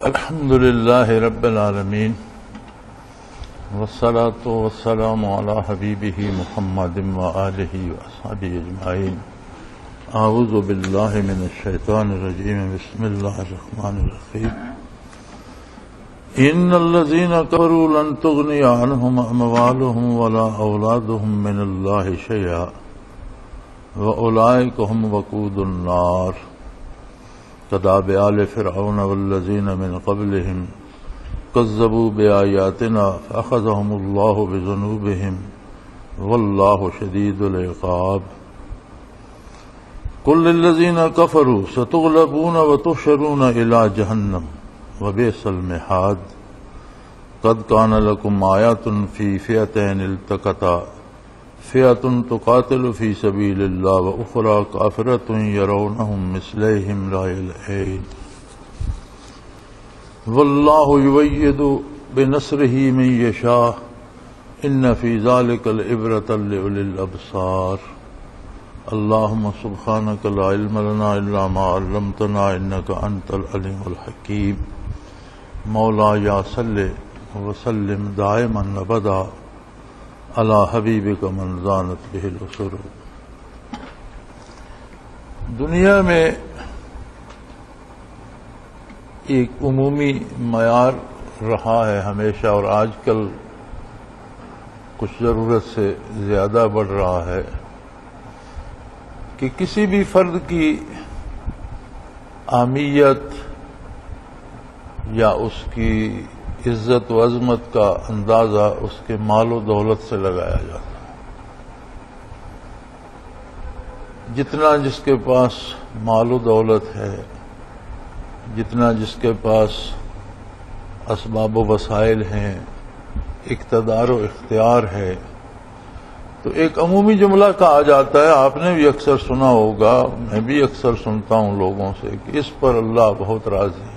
الحمد لله رب العالمين والصلاة والسلام على حبيبه محمد وآله وأصحابه أجمعين. أعوذ بالله من الشيطان الرجيم. بسم الله الرحمن الرحيم. إن الذين كفروا لن تغني عنهم أموالهم ولا أولادهم من الله شيئا وأولئك هم وقود النار. كداب آل فرعون والذين من قبلهم كذبوا بآياتنا فأخذهم الله بذنوبهم والله شديد العقاب. قل للذين كفروا ستغلبون وتحشرون إلى جهنم وبئس المهاد. قد كان لكم آيات في فئتين التقتا فئة تقاتل في سبيل الله وأخرى كافرة يرونهم مثليهم رأي العين والله يؤيد بنصره من يشاء إن في ذلك العبرة لأولي الأبصار. اللهم سبحانك لا علم لنا إلا ما علمتنا إنك أنت العليم الحكيم. مولاي صل وسلم دائما أبدا علی حبیبک من زانت بہ العصر. دنیا میں ایک عمومی معیار رہا ہے ہمیشہ، اور آج کل کچھ ضرورت سے زیادہ بڑھ رہا ہے کہ کسی بھی فرد کی اہمیت یا اس کی عزت و عظمت کا اندازہ اس کے مال و دولت سے لگایا جاتا ہے. جتنا جس کے پاس مال و دولت ہے، جتنا جس کے پاس اسباب و وسائل ہیں، اقتدار و اختیار ہے، تو ایک عمومی جملہ کہا جاتا ہے، آپ نے بھی اکثر سنا ہوگا، میں بھی اکثر سنتا ہوں لوگوں سے، کہ اس پر اللہ بہت راضی ہے،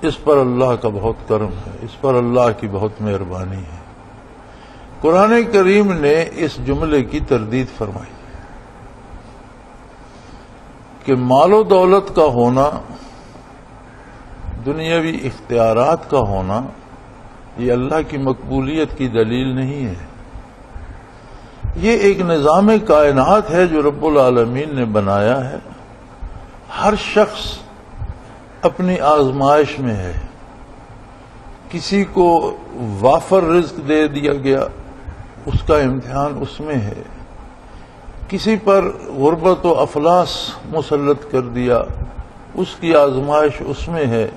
اس پر اللہ کا بہت کرم ہے، اس پر اللہ کی بہت مہربانی ہے. قرآن کریم نے اس جملے کی تردید فرمائی کہ مال و دولت کا ہونا، دنیاوی اختیارات کا ہونا، یہ اللہ کی مقبولیت کی دلیل نہیں ہے. یہ ایک نظام کائنات ہے جو رب العالمین نے بنایا ہے. ہر شخص اپنی آزمائش میں ہے. کسی کو وافر رزق دے دیا گیا، اس کا امتحان اس میں ہے. کسی پر غربت و افلاس مسلط کر دیا، اس کی آزمائش اس میں ہے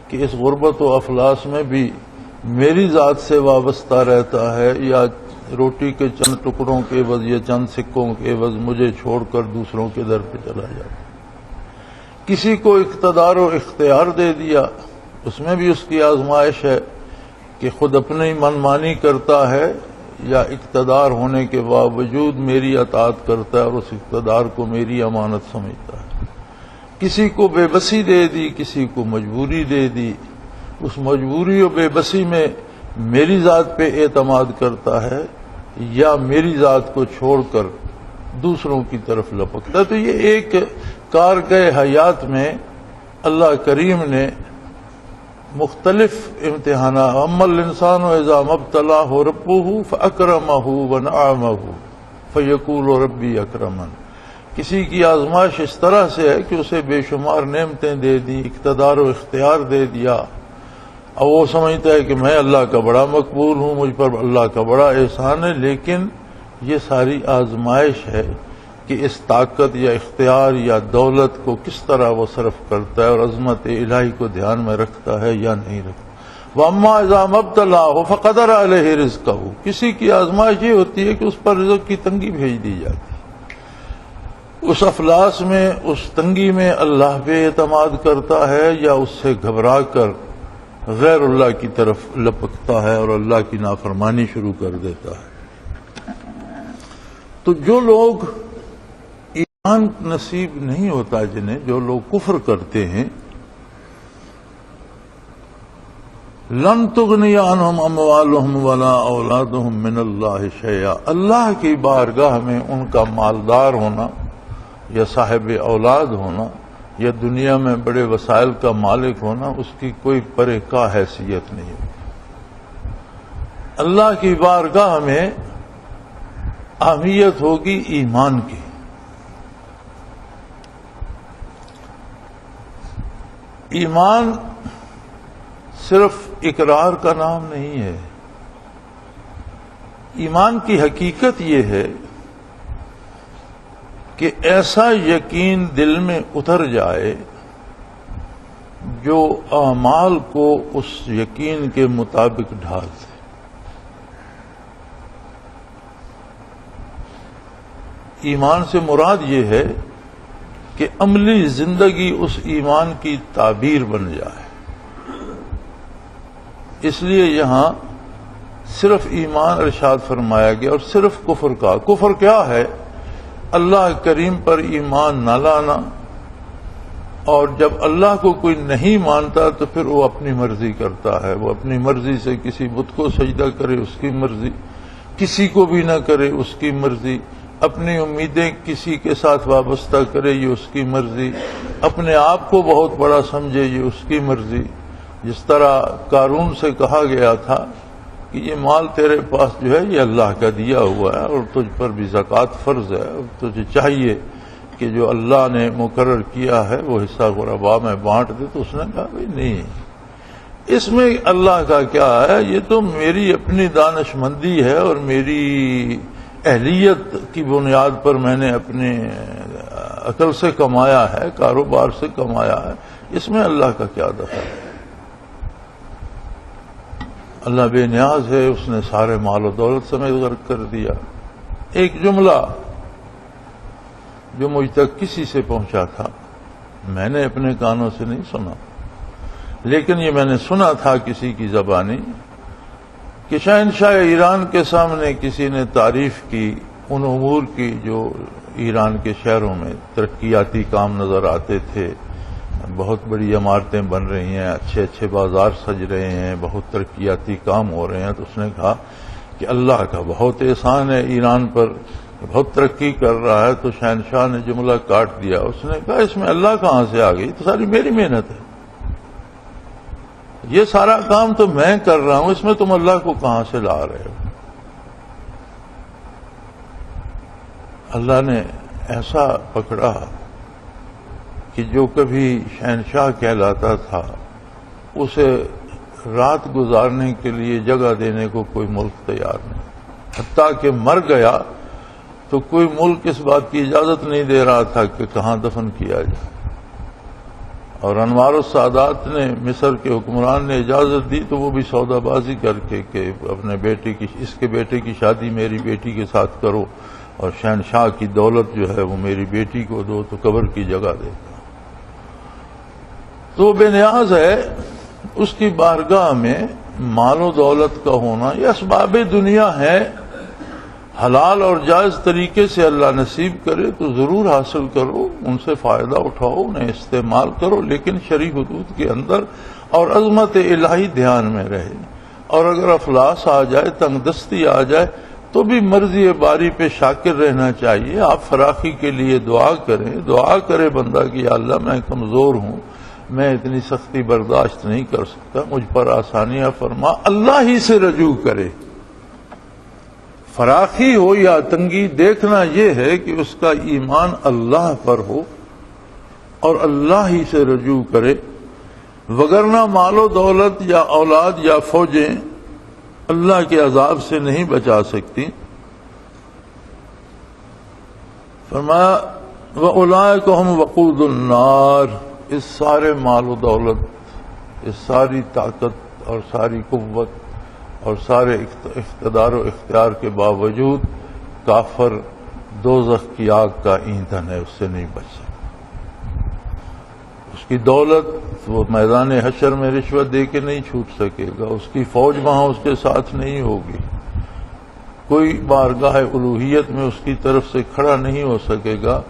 کہ اس غربت و افلاس میں بھی میری ذات سے وابستہ رہتا ہے، یا روٹی کے چند ٹکڑوں کے عوض یا چند سکوں کے عوض مجھے چھوڑ کر دوسروں کے در پہ چلا جاتا ہے. کسی کو اقتدار و اختیار دے دیا، اس میں بھی اس کی آزمائش ہے کہ خود اپنی منمانی کرتا ہے یا اقتدار ہونے کے باوجود میری اطاعت کرتا ہے اور اس اقتدار کو میری امانت سمجھتا ہے. کسی کو بے بسی دے دی، کسی کو مجبوری دے دی، اس مجبوری و بے بسی میں میری ذات پہ اعتماد کرتا ہے یا میری ذات کو چھوڑ کر دوسروں کی طرف لپکتا ہے. تو یہ ایک کارگہ حیات میں اللہ کریم نے مختلف امتحانات، اما الانسان اذا ما ابتلاه ربه فاکرمه ونعمه فیقول ربی اکرمن. کسی کی آزمائش اس طرح سے ہے کہ اسے بے شمار نعمتیں دے دی، اقتدار و اختیار دے دیا، اور وہ سمجھتا ہے کہ میں اللہ کا بڑا مقبول ہوں، مجھ پر اللہ کا بڑا احسان ہے. لیکن یہ ساری آزمائش ہے کہ اس طاقت یا اختیار یا دولت کو کس طرح وہ صرف کرتا ہے اور عظمت الہی کو دھیان میں رکھتا ہے یا نہیں رکھتا. وَأَمَّا إِذَا مَا ابْتَلَاهُ فَقَدَرَ عَلَيْهِ رِزْقَهُ. کسی کی آزمائش یہ ہوتی ہے کہ اس پر رزق کی تنگی بھیج دی جاتی ہے. اس افلاس میں، اس تنگی میں اللہ پہ اعتماد کرتا ہے یا اس سے گھبرا کر غیر اللہ کی طرف لپکتا ہے اور اللہ کی نافرمانی شروع کر دیتا ہے. تو جو لوگ ایمان نصیب نہیں ہوتا، جنہیں جو لوگ کفر کرتے ہیں، لن تغنی عنہم اموالہم ولا اولادہم من اللہ شیئا. اللہ کی بارگاہ میں ان کا مالدار ہونا یا صاحب اولاد ہونا یا دنیا میں بڑے وسائل کا مالک ہونا اس کی کوئی پرے کا حیثیت نہیں ہوگی۔ اللہ کی بارگاہ میں اہمیت ہوگی ایمان کی۔ ایمان صرف اقرار کا نام نہیں ہے۔ ایمان کی حقیقت یہ ہے کہ ایسا یقین دل میں اتر جائے جو اعمال کو اس یقین کے مطابق ڈھال دے۔ ایمان سے مراد یہ ہے کہ عملی زندگی اس ایمان کی تعبیر بن جائے۔ اس لیے یہاں صرف ایمان ارشاد فرمایا گیا اور صرف کفر کا۔ کفر کیا ہے؟ اللہ کریم پر ایمان نہ لانا، اور جب اللہ کو کوئی نہیں مانتا تو پھر وہ اپنی مرضی کرتا ہے۔ وہ اپنی مرضی سے کسی بت کو سجدہ کرے، اس کی مرضی، کسی کو بھی نہ کرے، اس کی مرضی، اپنی امیدیں کسی کے ساتھ وابستہ کرے، یہ اس کی مرضی، اپنے آپ کو بہت بڑا سمجھے، یہ اس کی مرضی۔ جس طرح قارون سے کہا گیا تھا کہ یہ مال تیرے پاس جو ہے یہ اللہ کا دیا ہوا ہے اور تجھ پر بھی زکوٰۃ فرض ہے، اور تجھے چاہیے کہ جو اللہ نے مقرر کیا ہے وہ حصہ غرباء میں بانٹ دے۔ تو اس نے کہا بھائی نہیں، اس میں اللہ کا کیا ہے، یہ تو میری اپنی دانش مندی ہے اور میری اہلیت کی بنیاد پر میں نے اپنے عقل سے کمایا ہے، کاروبار سے کمایا ہے، اس میں اللہ کا کیا دخل ہے؟ اللہ بے نیاز ہے، اس نے سارے مال و دولت سمیت غرق کر دیا۔ ایک جملہ جو مجھ تک کسی سے پہنچا تھا، میں نے اپنے کانوں سے نہیں سنا، لیکن یہ میں نے سنا تھا کسی کی زبانی، کہ شہنشاہ ایران کے سامنے کسی نے تعریف کی ان امور کی جو ایران کے شہروں میں ترقیاتی کام نظر آتے تھے، بہت بڑی عمارتیں بن رہی ہیں، اچھے اچھے بازار سج رہے ہیں، بہت ترقیاتی کام ہو رہے ہیں۔ تو اس نے کہا کہ اللہ کا بہت احسان ہے ایران پر، بہت ترقی کر رہا ہے۔ تو شہنشاہ نے جملہ کاٹ دیا، اس نے کہا اس میں اللہ کہاں سے آ گئی؟ تو ساری میری محنت ہے، یہ سارا کام تو میں کر رہا ہوں، اس میں تم اللہ کو کہاں سے لا رہے ہو؟ اللہ نے ایسا پکڑا کہ جو کبھی شہنشاہ کہلاتا تھا اسے رات گزارنے کے لیے جگہ دینے کو کوئی ملک تیار نہیں، حتیٰ کہ مر گیا تو کوئی ملک اس بات کی اجازت نہیں دے رہا تھا کہ کہاں دفن کیا جائے۔ اور انوار السادات نے، مصر کے حکمران نے اجازت دی تو وہ بھی سودا بازی کر کے کہ اپنے بیٹے کی، اس کے بیٹے کی شادی میری بیٹی کے ساتھ کرو اور شہنشاہ کی دولت جو ہے وہ میری بیٹی کو دو تو قبر کی جگہ دے گا۔ تو بے نیاز ہے، اس کی بارگاہ میں مال و دولت کا ہونا یہ اسباب دنیا ہے، حلال اور جائز طریقے سے اللہ نصیب کرے تو ضرور حاصل کرو، ان سے فائدہ اٹھاؤ، انہیں استعمال کرو، لیکن شرعی حدود کے اندر، اور عظمت الہی دھیان میں رہے۔ اور اگر افلاس آ جائے، تنگ دستی آ جائے تو بھی مرضی باری پہ شاکر رہنا چاہیے۔ آپ فراخی کے لیے دعا کریں، دعا کرے بندہ کہ یا اللہ میں کمزور ہوں، میں اتنی سختی برداشت نہیں کر سکتا، مجھ پر آسانیاں فرما، اللہ ہی سے رجوع کرے۔ فراخی ہو یا تنگی، دیکھنا یہ ہے کہ اس کا ایمان اللہ پر ہو اور اللہ ہی سے رجوع کرے، وگرنہ مال و دولت یا اولاد یا فوجیں اللہ کے عذاب سے نہیں بچا سکتی۔ فرمایا وَأُولَٰئِكَ هُمْ وَقُودُ النَّارِ، اس سارے مال و دولت، اس ساری طاقت اور ساری قوت اور سارے اقتدار و اختیار کے باوجود کافر دوزخ کی آگ کا ایندھن ہے، اس سے نہیں بچ سکتا۔ اس کی دولت وہ میدان حشر میں رشوت دے کے نہیں چھوٹ سکے گا، اس کی فوج وہاں اس کے ساتھ نہیں ہوگی، کوئی بارگاہ الوہیت میں اس کی طرف سے کھڑا نہیں ہو سکے گا۔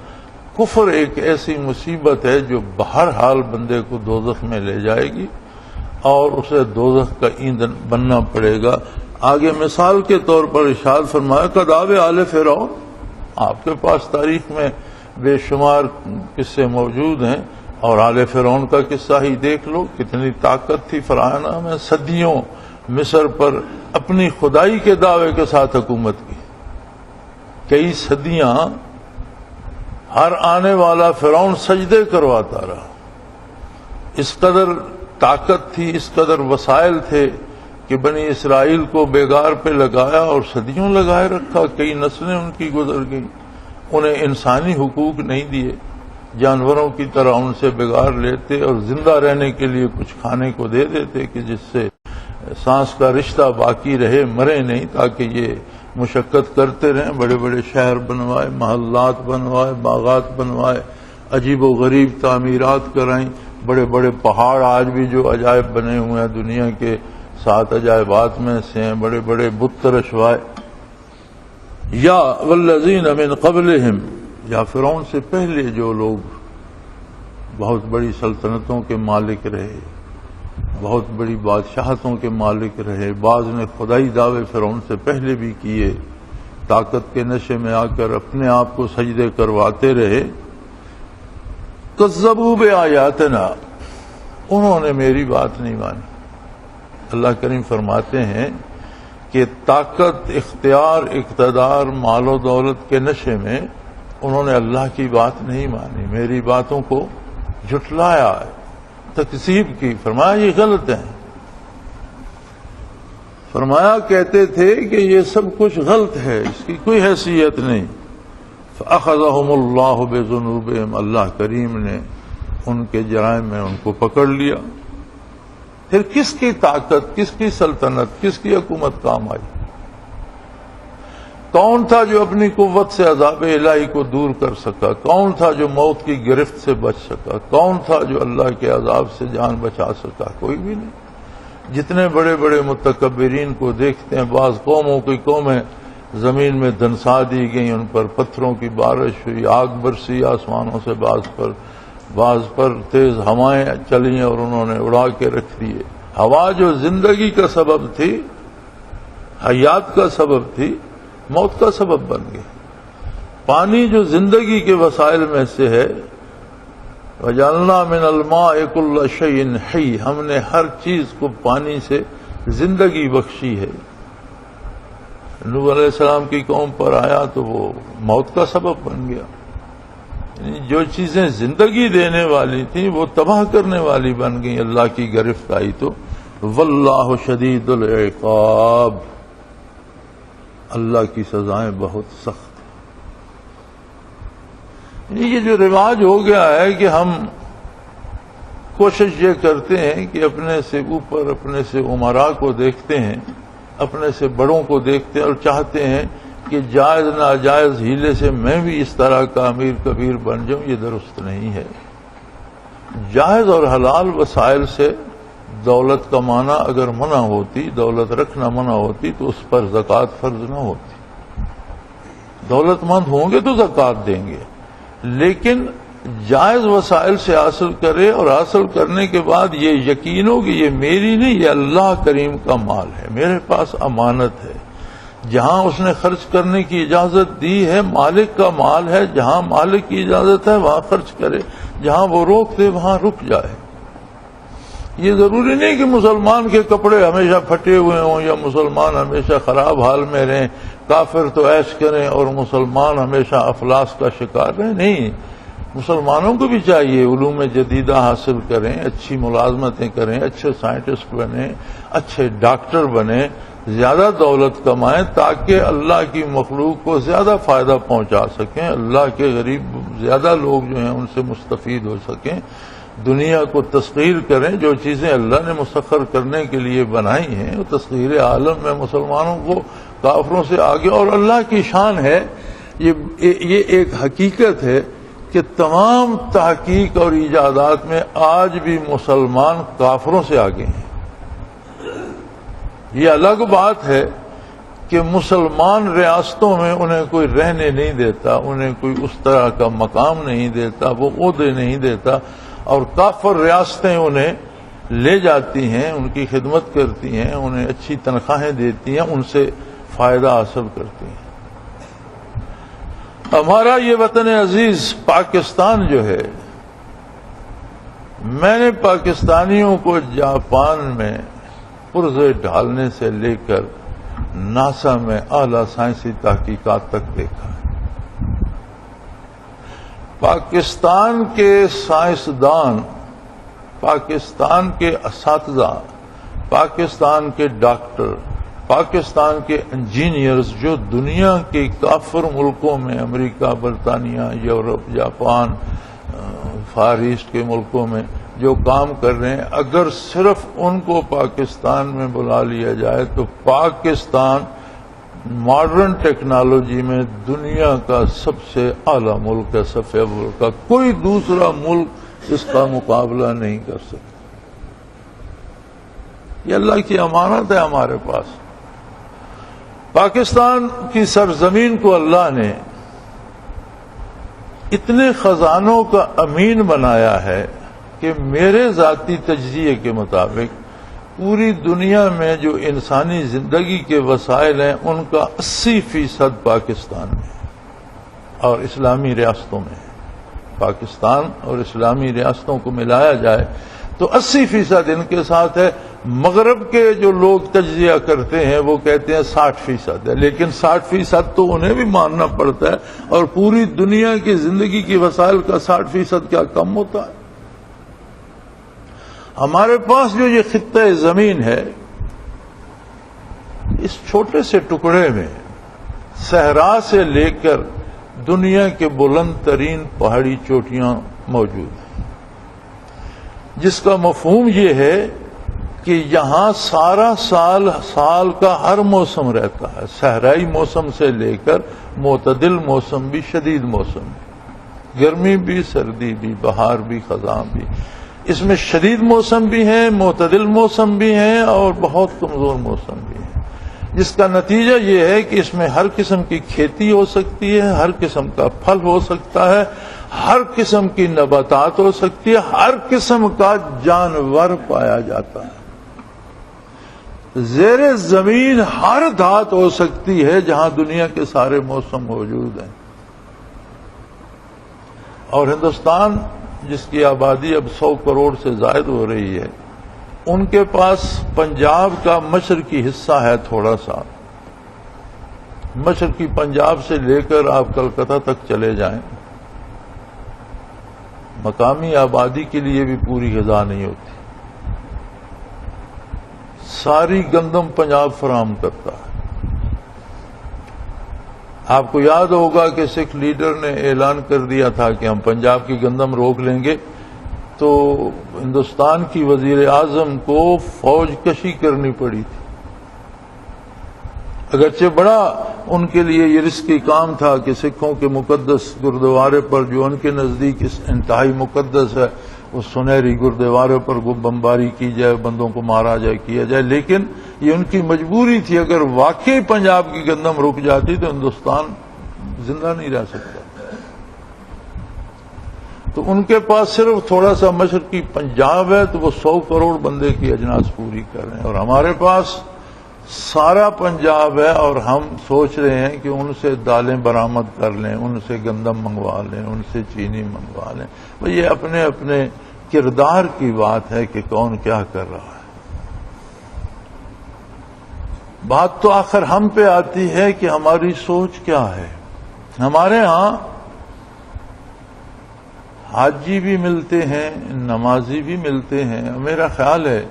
کفر ایک ایسی مصیبت ہے جو بہرحال بندے کو دوزخ میں لے جائے گی اور اسے دوزخ کا ایندھن بننا پڑے گا۔ آگے مثال کے طور پر ارشاد فرمایا کداب آل فرعون، آپ کے پاس تاریخ میں بے شمار قصے موجود ہیں، اور آل فرعون کا قصہ ہی دیکھ لو، کتنی طاقت تھی فرعونہ میں، صدیوں مصر پر اپنی خدائی کے دعوے کے ساتھ حکومت کی، کئی صدیاں ہر آنے والا فرعون سجدے کرواتا رہا۔ اس قدر طاقت تھی، اس قدر وسائل تھے کہ بنی اسرائیل کو بیگار پہ لگایا اور صدیوں لگائے رکھا، کئی نسلیں ان کی گزر گئیں، انہیں انسانی حقوق نہیں دیے، جانوروں کی طرح ان سے بگاڑ لیتے اور زندہ رہنے کے لیے کچھ کھانے کو دے دیتے کہ جس سے سانس کا رشتہ باقی رہے، مرے نہیں، تاکہ یہ مشقت کرتے رہیں، بڑے بڑے شہر بنوائے، محلات بنوائے، باغات بنوائے، عجیب و غریب تعمیرات کرائیں، بڑے بڑے پہاڑ آج بھی جو عجائب بنے ہوئے ہیں دنیا کے 7 عجائبات میں سے ہیں، بڑے بڑے بت رشوائے۔ یا والذین من قبلہم، یا فرعون سے پہلے جو لوگ بہت بڑی سلطنتوں کے مالک رہے، بہت بڑی بادشاہتوں کے مالک رہے، بعض نے خدائی دعوے فرعون سے پہلے بھی کیے، طاقت کے نشے میں آ کر اپنے آپ کو سجدے کرواتے رہے، کذبوا بآیاتنا، انہوں نے میری بات نہیں مانی۔ اللہ کریم فرماتے ہیں کہ طاقت، اختیار، اقتدار، مال و دولت کے نشے میں انہوں نے اللہ کی بات نہیں مانی، میری باتوں کو جھٹلایا، تکذیب کی، فرمایا یہ غلط ہے، فرمایا کہتے تھے کہ یہ سب کچھ غلط ہے، اس کی کوئی حیثیت نہیں۔ فأخذهم اللہ بذنوبہم، اللہ کریم نے ان کے جرائم میں ان کو پکڑ لیا۔ پھر کس کی طاقت، کس کی سلطنت، کس کی حکومت کام آئی؟ کون تھا جو اپنی قوت سے عذاب الہی کو دور کر سکا؟ کون تھا جو موت کی گرفت سے بچ سکا؟ کون تھا جو اللہ کے عذاب سے جان بچا سکا؟ کوئی بھی نہیں۔ جتنے بڑے بڑے متکبرین کو دیکھتے ہیں، بعض قوموں کی قومیں زمین میں دنسا دی گئیں، ان پر پتھروں کی بارش ہوئی، آگ برسی آسمانوں سے، بعض پر تیز ہوائیں چلیں اور انہوں نے اڑا کے رکھ دیے۔ ہوا جو زندگی کا سبب تھی، حیات کا سبب تھی، موت کا سبب بن گئی۔ پانی جو زندگی کے وسائل میں سے ہے، وَجَعَلْنَا مِنَ الْمَاءِ كُلَّ شَيْءٍ حَيٍّ، ہم نے ہر چیز کو پانی سے زندگی بخشی ہے۔ نوح علیہ السلام کی قوم پر آیا تو وہ موت کا سبب بن گیا، یعنی جو چیزیں زندگی دینے والی تھیں وہ تباہ کرنے والی بن گئیں۔ اللہ کی گرفت آئی تو واللہ شدید العقاب، اللہ کی سزائیں بہت سخت ہیں۔ یہ جو رواج ہو گیا ہے کہ ہم کوشش یہ کرتے ہیں کہ اپنے سے اوپر، اپنے سے امراء کو دیکھتے ہیں، اپنے سے بڑوں کو دیکھتے ہیں اور چاہتے ہیں کہ جائز ناجائز ہیلے سے میں بھی اس طرح کا امیر کبیر بن جاؤں، یہ درست نہیں ہے۔ جائز اور حلال وسائل سے دولت کمانا اگر منع ہوتی، دولت رکھنا منع ہوتی تو اس پر زکوٰۃ فرض نہ ہوتی۔ دولت مند ہوں گے تو زکوٰۃ دیں گے، لیکن جائز وسائل سے حاصل کرے اور حاصل کرنے کے بعد یہ یقین ہو کہ یہ میری نہیں، یہ اللہ کریم کا مال ہے، میرے پاس امانت ہے، جہاں اس نے خرچ کرنے کی اجازت دی ہے مالک کا مال ہے، جہاں مالک کی اجازت ہے وہاں خرچ کرے، جہاں وہ روک دے وہاں رک جائے۔ یہ ضروری نہیں کہ مسلمان کے کپڑے ہمیشہ پھٹے ہوئے ہوں یا مسلمان ہمیشہ خراب حال میں رہیں، کافر تو عیش کریں اور مسلمان ہمیشہ افلاس کا شکار رہیں، نہیں، مسلمانوں کو بھی چاہیے علوم جدیدہ حاصل کریں، اچھی ملازمتیں کریں، اچھے سائنٹسٹ بنیں، اچھے ڈاکٹر بنیں، زیادہ دولت کمائیں تاکہ اللہ کی مخلوق کو زیادہ فائدہ پہنچا سکیں، اللہ کے غریب زیادہ لوگ جو ہیں ان سے مستفید ہو سکیں، دنیا کو تسخیر کریں۔ جو چیزیں اللہ نے مسخر کرنے کے لیے بنائی ہیں وہ تسخیر عالم میں مسلمانوں کو کافروں سے آگے، اور اللہ کی شان ہے، یہ ایک حقیقت ہے کہ تمام تحقیق اور ایجادات میں آج بھی مسلمان کافروں سے آگے ہیں۔ یہ الگ بات ہے کہ مسلمان ریاستوں میں انہیں کوئی رہنے نہیں دیتا، انہیں کوئی اس طرح کا مقام نہیں دیتا، وہ عہدے نہیں دیتا، اور کافر ریاستیں انہیں لے جاتی ہیں، ان کی خدمت کرتی ہیں، انہیں اچھی تنخواہیں دیتی ہیں، ان سے فائدہ حاصل کرتی ہیں۔ ہمارا یہ وطن عزیز پاکستان جو ہے، میں نے پاکستانیوں کو جاپان میں پرزے ڈھالنے سے لے کر ناسا میں اعلی سائنسی تحقیقات تک دیکھا ہے۔ پاکستان کے سائنسدان، پاکستان کے اساتذہ، پاکستان کے ڈاکٹر، پاکستان کے انجینئرز جو دنیا کے کافر ملکوں میں، امریکہ، برطانیہ، یورپ، جاپان، فار ایسٹ کے ملکوں میں جو کام کر رہے ہیں، اگر صرف ان کو پاکستان میں بلا لیا جائے تو پاکستان ماڈرن ٹیکنالوجی میں دنیا کا سب سے اعلی ملک ہے، صفحہ اول کا۔ کوئی دوسرا ملک اس کا مقابلہ نہیں کر سکتا۔ یہ اللہ کی امانت ہے ہمارے پاس۔ پاکستان کی سرزمین کو اللہ نے اتنے خزانوں کا امین بنایا ہے کہ میرے ذاتی تجزیے کے مطابق پوری دنیا میں جو انسانی زندگی کے وسائل ہیں ان کا 80% پاکستان میں اور اسلامی ریاستوں میں ہے۔ پاکستان اور اسلامی ریاستوں کو ملایا جائے تو 80% ان کے ساتھ ہے۔ مغرب کے جو لوگ تجزیہ کرتے ہیں وہ کہتے ہیں 60% ہے، لیکن 60% تو انہیں بھی ماننا پڑتا ہے، اور پوری دنیا کی زندگی کی وسائل کا 60% کیا کم ہوتا ہے؟ ہمارے پاس جو یہ خطہ زمین ہے، اس چھوٹے سے ٹکڑے میں صحرا سے لے کر دنیا کے بلند ترین پہاڑی چوٹیاں موجود ہیں، جس کا مفہوم یہ ہے کہ یہاں سارا سال کا ہر موسم رہتا ہے، صحرائی موسم سے لے کر معتدل موسم بھی، شدید موسم بھی، گرمی بھی، سردی بھی، بہار بھی، خزاں بھی۔ اس میں شدید موسم بھی ہیں، معتدل موسم بھی ہیں، اور بہت کمزور موسم بھی ہیں، جس کا نتیجہ یہ ہے کہ اس میں ہر قسم کی کھیتی ہو سکتی ہے، ہر قسم کا پھل ہو سکتا ہے، ہر قسم کی نباتات ہو سکتی ہے، ہر قسم کا جانور پایا جاتا ہے۔ زیر زمین ہر دھات ہو سکتی ہے جہاں دنیا کے سارے موسم موجود ہیں۔ اور ہندوستان جس کی آبادی اب 100 کروڑ سے زائد ہو رہی ہے، ان کے پاس پنجاب کا مشرقی حصہ ہے تھوڑا سا، مشرقی پنجاب سے لے کر آپ کلکتہ تک چلے جائیں، مقامی آبادی کے لیے بھی پوری غذا نہیں ہوتی۔ ساری گندم پنجاب فراہم کرتا ہے۔ آپ کو یاد ہوگا کہ سکھ لیڈر نے اعلان کر دیا تھا کہ ہم پنجاب کی گندم روک لیں گے، تو ہندوستان کی وزیر اعظم کو فوج کشی کرنی پڑی تھی۔ اگرچہ بڑا ان کے لیے یہ رسکی کام تھا کہ سکھوں کے مقدس گردوارے پر، جو ان کے نزدیک انتہائی مقدس ہے، اس سنہری گردوارے پر بمباری کی جائے، بندوں کو مارا جائے، کیا جائے، لیکن یہ ان کی مجبوری تھی۔ اگر واقعی پنجاب کی گندم رک جاتی تو ہندوستان زندہ نہیں رہ سکتا۔ تو ان کے پاس صرف تھوڑا سا مشرقی پنجاب ہے، تو وہ 100 کروڑ بندے کی اجناس پوری کر رہے ہیں، اور ہمارے پاس سارا پنجاب ہے، اور ہم سوچ رہے ہیں کہ ان سے دالیں برآمد کر لیں، ان سے گندم منگوا لیں، ان سے چینی منگوا لیں۔ یہ اپنے اپنے کردار کی بات ہے کہ کون کیا کر رہا ہے۔ بات تو آخر ہم پہ آتی ہے کہ ہماری سوچ کیا ہے۔ ہمارے ہاں حاجی بھی ملتے ہیں، نمازی بھی ملتے ہیں۔ میرا خیال ہے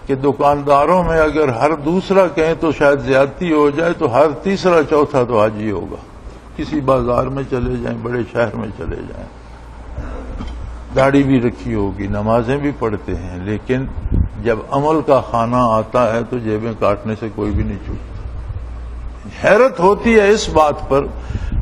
کہ دکانداروں میں اگر ہر دوسرا کہیں تو شاید زیادتی ہو جائے، تو ہر تیسرا چوتھا تو حاجی ہوگا۔ کسی بازار میں چلے جائیں، بڑے شہر میں چلے جائیں، داڑھی بھی رکھی ہوگی، نمازیں بھی پڑھتے ہیں، لیکن جب عمل کا خانہ آتا ہے تو جیبیں کاٹنے سے کوئی بھی نہیں چوکتا۔ حیرت ہوتی ہے اس بات پر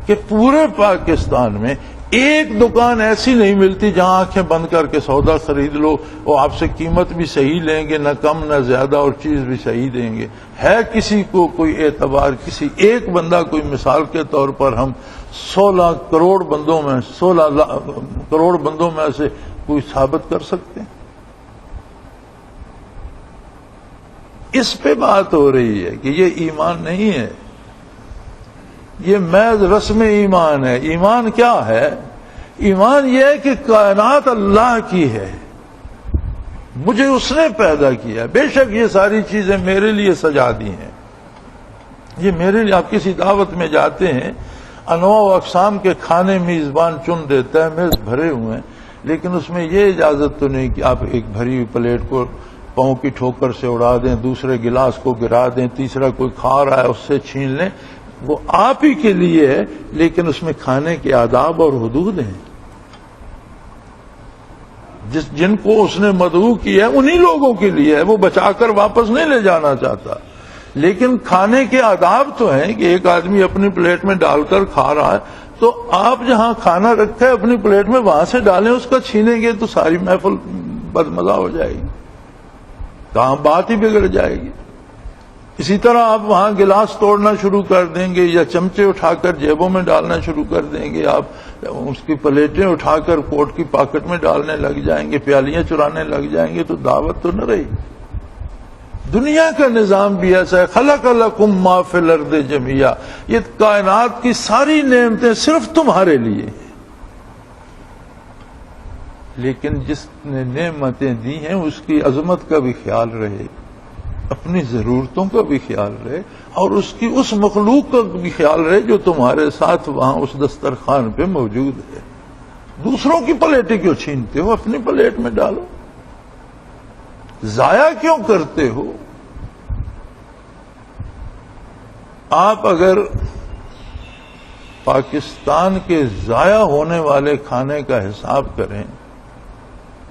کہ پورے پاکستان میں ایک دکان ایسی نہیں ملتی جہاں آنکھیں بند کر کے سودا خرید لو، وہ آپ سے قیمت بھی صحیح لیں گے، نہ کم نہ زیادہ، اور چیز بھی صحیح دیں گے۔ ہے کسی کو کوئی اعتبار، کسی ایک بندہ، کوئی مثال کے طور پر ہم 16 کروڑ بندوں میں 16 کروڑ بندوں میں سے کوئی ثابت کر سکتے ہیں؟ اس پہ بات ہو رہی ہے کہ یہ ایمان نہیں ہے، یہ محض رسم ایمان ہے۔ ایمان کیا ہے؟ ایمان یہ ہے کہ کائنات اللہ کی ہے، مجھے اس نے پیدا کیا. بے شک یہ ساری چیزیں میرے لیے سجا دی ہیں. یہ میرے لیے. آپ کسی دعوت میں جاتے ہیں, انواع و اقسام کے کھانے میزبان چن دیتا ہے, میز بھرے ہوئے ہیں, لیکن اس میں یہ اجازت تو نہیں کہ آپ ایک بھری ہوئی پلیٹ کو پاؤں کی ٹھوکر سے اڑا دیں, دوسرے گلاس کو گرا دیں, تیسرا کوئی کھا رہا ہے اس سے چھین لیں. وہ آپ ہی کے لیے ہے, لیکن اس میں کھانے کے آداب اور حدود ہیں. جن کو اس نے مدعو کیا ہے انہی لوگوں کے لیے ہے, وہ بچا کر واپس نہیں لے جانا چاہتا. لیکن کھانے کے آداب تو ہیں کہ ایک آدمی اپنی پلیٹ میں ڈال کر کھا رہا ہے, تو آپ جہاں کھانا رکھا ہے اپنی پلیٹ میں وہاں سے ڈالیں, اس کا چھینیں گے تو ساری محفل بدمزہ ہو جائے گی, کہاں بات ہی بگڑ جائے گی. اسی طرح آپ وہاں گلاس توڑنا شروع کر دیں گے یا چمچے اٹھا کر جیبوں میں ڈالنا شروع کر دیں گے, آپ اس کی پلیٹیں اٹھا کر کوٹ کی پاکٹ میں ڈالنے لگ جائیں گے, پیالیاں چرانے لگ جائیں گے, تو دعوت تو نہ رہی. دنیا کا نظام بھی ایسا ہے. خلق لکم ما فی الارض جمیعا, یہ کائنات کی ساری نعمتیں صرف تمہارے لیے ہیں. لیکن جس نے نعمتیں دی ہیں اس کی عظمت کا بھی خیال رہے, اپنی ضرورتوں کا بھی خیال رہے, اور اس مخلوق کا بھی خیال رہے جو تمہارے ساتھ وہاں اس دسترخوان پہ موجود ہے. دوسروں کی پلیٹیں کیوں چھینتے ہو, اپنی پلیٹ میں ڈالو. ضائع کیوں کرتے ہو؟ آپ اگر پاکستان کے ضائع ہونے والے کھانے کا حساب کریں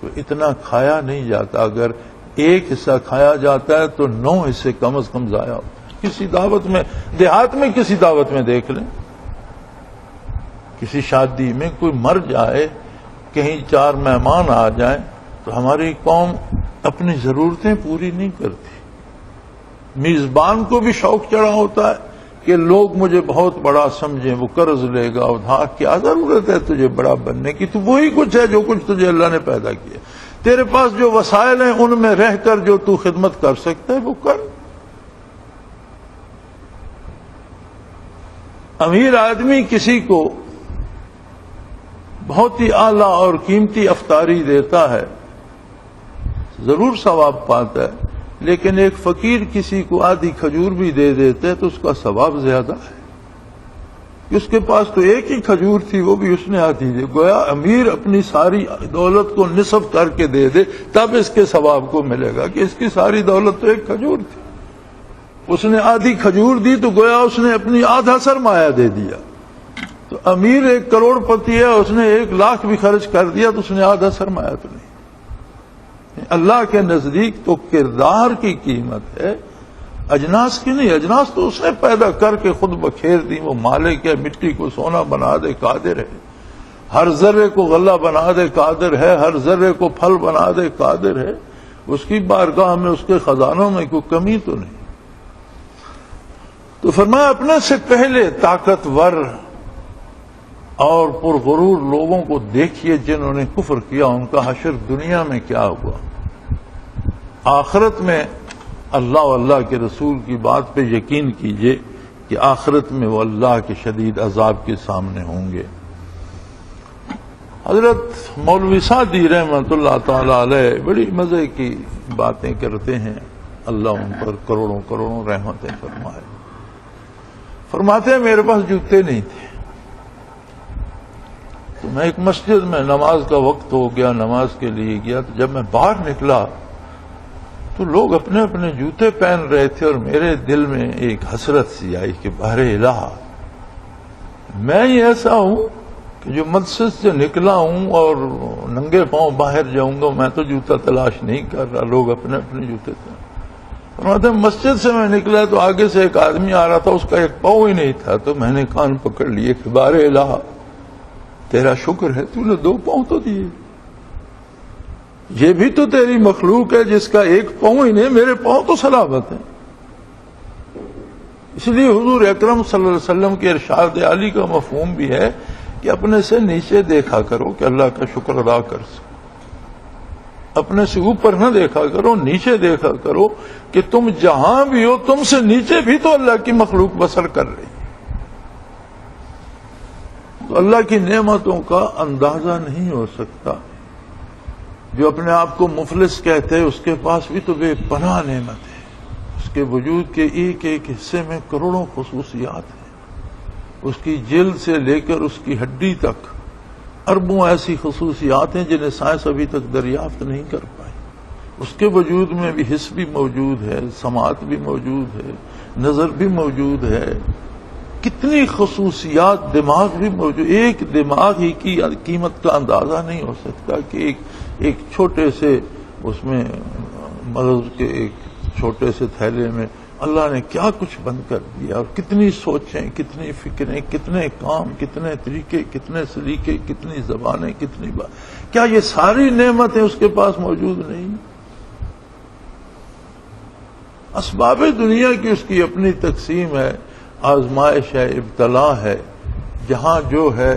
تو اتنا کھایا نہیں جاتا. اگر ایک حصہ کھایا جاتا ہے تو 9 حصے کم از کم ضائع ہوتے ہیں. کسی دعوت میں, دیہات میں کسی دعوت میں دیکھ لیں, کسی شادی میں کوئی مر جائے, کہیں 4 مہمان آ جائیں, تو ہماری قوم اپنی ضرورتیں پوری نہیں کرتی. میزبان کو بھی شوق چڑھا ہوتا ہے کہ لوگ مجھے بہت بڑا سمجھیں, وہ قرض لے گا ادھار. کیا ضرورت ہے تجھے بڑا بننے کی؟ تو وہی کچھ ہے جو کچھ تجھے اللہ نے پیدا کیا. تیرے پاس جو وسائل ہیں ان میں رہ کر جو تو خدمت کر سکتا ہے وہ کر. امیر آدمی کسی کو بہت ہی اعلیٰ اور قیمتی افطاری دیتا ہے, ضرور ثواب پاتا ہے, لیکن ایک فقیر کسی کو آدھی کھجور بھی دے دیتے ہے تو اس کا ثواب زیادہ ہے. اس کے پاس تو ایک ہی کھجور تھی, وہ بھی اس نے آدھی دی. گویا امیر اپنی ساری دولت کو نصف کر کے دے دے تب اس کے ثواب کو ملے گا, کہ اس کی ساری دولت تو ایک کھجور تھی, اس نے آدھی کھجور دی تو گویا اس نے اپنی آدھا سرمایہ دے دیا. تو امیر 1 کروڑ پتی ہے, اس نے 1 لاکھ بھی خرچ کر دیا تو اس نے آدھا سرمایہ تو نہیں. اللہ کے نزدیک تو کردار کی قیمت ہے, اجناس کی نہیں. اجناس تو اس نے پیدا کر کے خود بکھیر دی. وہ مالک ہے, مٹی کو سونا بنا دے قادر ہے, ہر ذرے کو غلہ بنا دے قادر ہے, ہر ذرے کو پھل بنا دے قادر ہے. اس کی بارگاہ میں, اس کے خزانوں میں کوئی کمی تو نہیں. تو فرمایا اپنے سے پہلے طاقتور اور پرغرور لوگوں کو دیکھیے جنہوں نے کفر کیا, ان کا حشر دنیا میں کیا ہوا. آخرت میں اللہ و اللہ کے رسول کی بات پہ یقین کیجئے کہ آخرت میں وہ اللہ کے شدید عذاب کے سامنے ہوں گے. حضرت مولوی سعدی رحمۃ اللہ تعالی علیہ بڑی مزے کی باتیں کرتے ہیں, اللہ ان پر کروڑوں کروڑوں رحمتیں فرمائے. فرماتے ہیں میرے پاس جوتے نہیں تھے, تو میں ایک مسجد میں نماز کا وقت ہو گیا, نماز کے لیے گیا, تو جب میں باہر نکلا تو لوگ اپنے اپنے جوتے پہن رہے تھے, اور میرے دل میں ایک حسرت سی آئی کہ بہر الہ میں ہی ایسا ہوں کہ جو مسجد سے نکلا ہوں اور ننگے پاؤں باہر جاؤں گا, میں تو جوتا تلاش نہیں کر رہا, لوگ اپنے اپنے جوتے تھے. مسجد سے میں نکلا تو آگے سے ایک آدمی آ رہا تھا, اس کا 1 پاؤں ہی نہیں تھا. تو میں نے کان پکڑ لیے کہ بہر الہ تیرا شکر ہے, تو نے 2 پاؤں تو دیے. یہ بھی تو تیری مخلوق ہے جس کا 1 پاؤں ہی نہیں, میرے پاؤں تو سلامت ہیں. اس لیے حضور اکرم صلی اللہ علیہ وسلم کے ارشاد عالی کا مفہوم بھی ہے کہ اپنے سے نیچے دیکھا کرو کہ اللہ کا شکر ادا کر سکو. اپنے سے اوپر نہ دیکھا کرو, نیچے دیکھا کرو کہ تم جہاں بھی ہو تم سے نیچے بھی تو اللہ کی مخلوق بسر کر رہی. تو اللہ کی نعمتوں کا اندازہ نہیں ہو سکتا. جو اپنے آپ کو مفلس کہتے ہیں اس کے پاس بھی تو بے پناہ نعمت ہے. اس کے وجود کے ایک ایک حصے میں کروڑوں خصوصیات ہیں. اس کی جلد سے لے کر اس کی ہڈی تک اربوں ایسی خصوصیات ہیں جنہیں سائنس ابھی تک دریافت نہیں کر پائی. اس کے وجود میں بھی حس بھی موجود ہے، سماعت بھی موجود ہے، نظر بھی موجود ہے، کتنی خصوصیات، دماغ بھی موجود. ایک دماغ ہی کی قیمت کا اندازہ نہیں ہو سکتا کہ ایک چھوٹے سے اس میں مغز کے ایک چھوٹے سے تھیلے میں اللہ نے کیا کچھ بند کر دیا، اور کتنی سوچیں، کتنی فکریں، کتنے کام، کتنے طریقے، کتنے سلیقے، کتنی زبانیں، کتنی بات. کیا یہ ساری نعمتیں اس کے پاس موجود نہیں؟ اسباب دنیا کی اس کی اپنی تقسیم ہے، آزمائش ہے، ابتلا ہے. جہاں جو ہے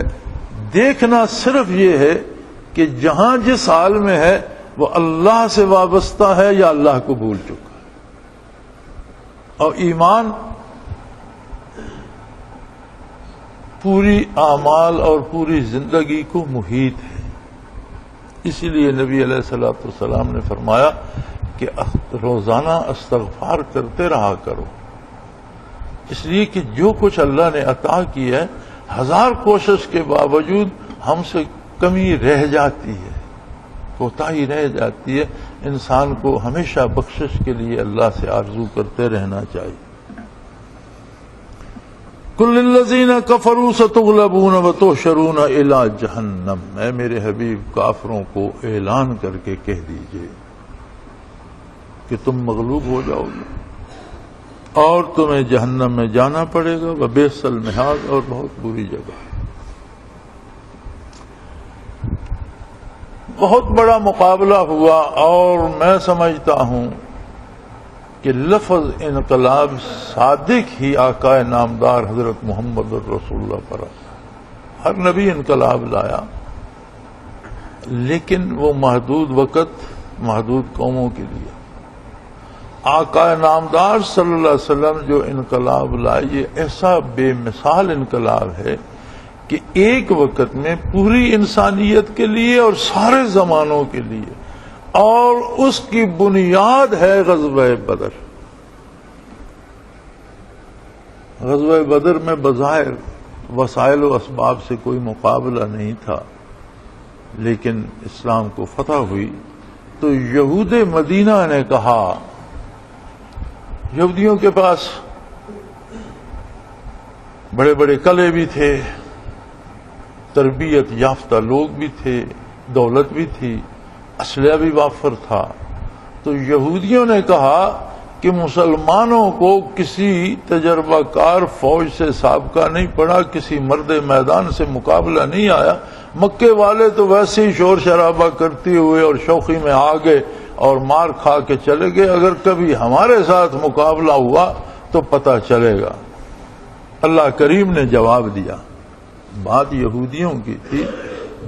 دیکھنا صرف یہ ہے کہ جہاں جس حال میں ہے وہ اللہ سے وابستہ ہے یا اللہ کو بھول چکا ہے. اور ایمان پوری اعمال اور پوری زندگی کو محیط ہے. اسی لیے نبی علیہ الصلوۃ والسلام نے فرمایا کہ روزانہ استغفار کرتے رہا کرو، اس لیے کہ جو کچھ اللہ نے عطا کیا ہے ہزار کوشش کے باوجود ہم سے کمی رہ جاتی ہے، کوتاہی رہ جاتی ہے. انسان کو ہمیشہ بخشش کے لیے اللہ سے آرزو کرتے رہنا چاہیے. کل للذین کفروا ستغلبون وتحشرون الی جہنم. اے میرے حبیب کافروں کو اعلان کر کے کہہ دیجئے کہ تم مغلوب ہو جاؤ گے اور تمہیں جہنم میں جانا پڑے گا. وبئس المہاد، اور بہت بری جگہ. بہت بڑا مقابلہ ہوا، اور میں سمجھتا ہوں کہ لفظ انقلاب صادق ہی آقا نامدار حضرت محمد رسول اللہ پر آتا. ہر نبی انقلاب لایا، لیکن وہ محدود وقت، محدود قوموں کے لیے. آقا نامدار صلی اللہ علیہ وسلم جو انقلاب لائے، یہ ایسا بے مثال انقلاب ہے کہ ایک وقت میں پوری انسانیت کے لیے اور سارے زمانوں کے لیے. اور اس کی بنیاد ہے غزوہ بدر. غزوہ بدر میں بظاہر وسائل و اسباب سے کوئی مقابلہ نہیں تھا، لیکن اسلام کو فتح ہوئی تو یہود مدینہ نے کہا، یہودیوں کے پاس بڑے بڑے قلعے بھی تھے، تربیت یافتہ لوگ بھی تھے، دولت بھی تھی، اسلحہ بھی وافر تھا. تو یہودیوں نے کہا کہ مسلمانوں کو کسی تجربہ کار فوج سے سابقہ نہیں پڑا، کسی مرد میدان سے مقابلہ نہیں آیا. مکے والے تو ویسے ہی شور شرابہ کرتے ہوئے اور شوخی میں آ گئے اور مار کھا کے چلے گئے. اگر کبھی ہمارے ساتھ مقابلہ ہوا تو پتہ چلے گا. اللہ کریم نے جواب دیا. بات یہودیوں کی تھی،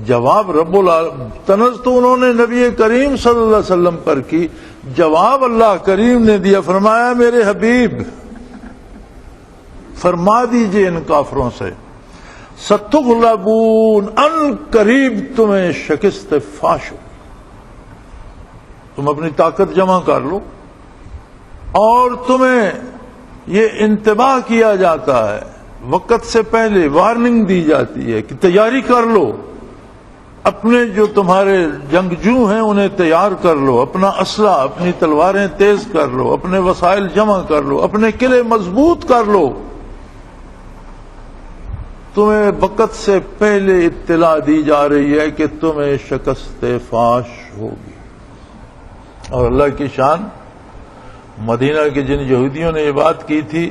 جواب رب العالمین. طنز تو انہوں نے نبی کریم صلی اللہ علیہ وسلم پر کی، جواب اللہ کریم نے دیا. فرمایا میرے حبیب فرما دیجئے ان کافروں سے، ستغلبون، ان قریب تمہیں شکست فاش ہو. تم اپنی طاقت جمع کر لو، اور تمہیں یہ انتباہ کیا جاتا ہے، وقت سے پہلے وارننگ دی جاتی ہے کہ تیاری کر لو. اپنے جو تمہارے جنگجو ہیں انہیں تیار کر لو، اپنا اسلحہ، اپنی تلواریں تیز کر لو، اپنے وسائل جمع کر لو، اپنے قلعے مضبوط کر لو. تمہیں وقت سے پہلے اطلاع دی جا رہی ہے کہ تمہیں شکست فاش ہوگی. اور اللہ کی شان، مدینہ کے جن یہودیوں نے یہ بات کی تھی،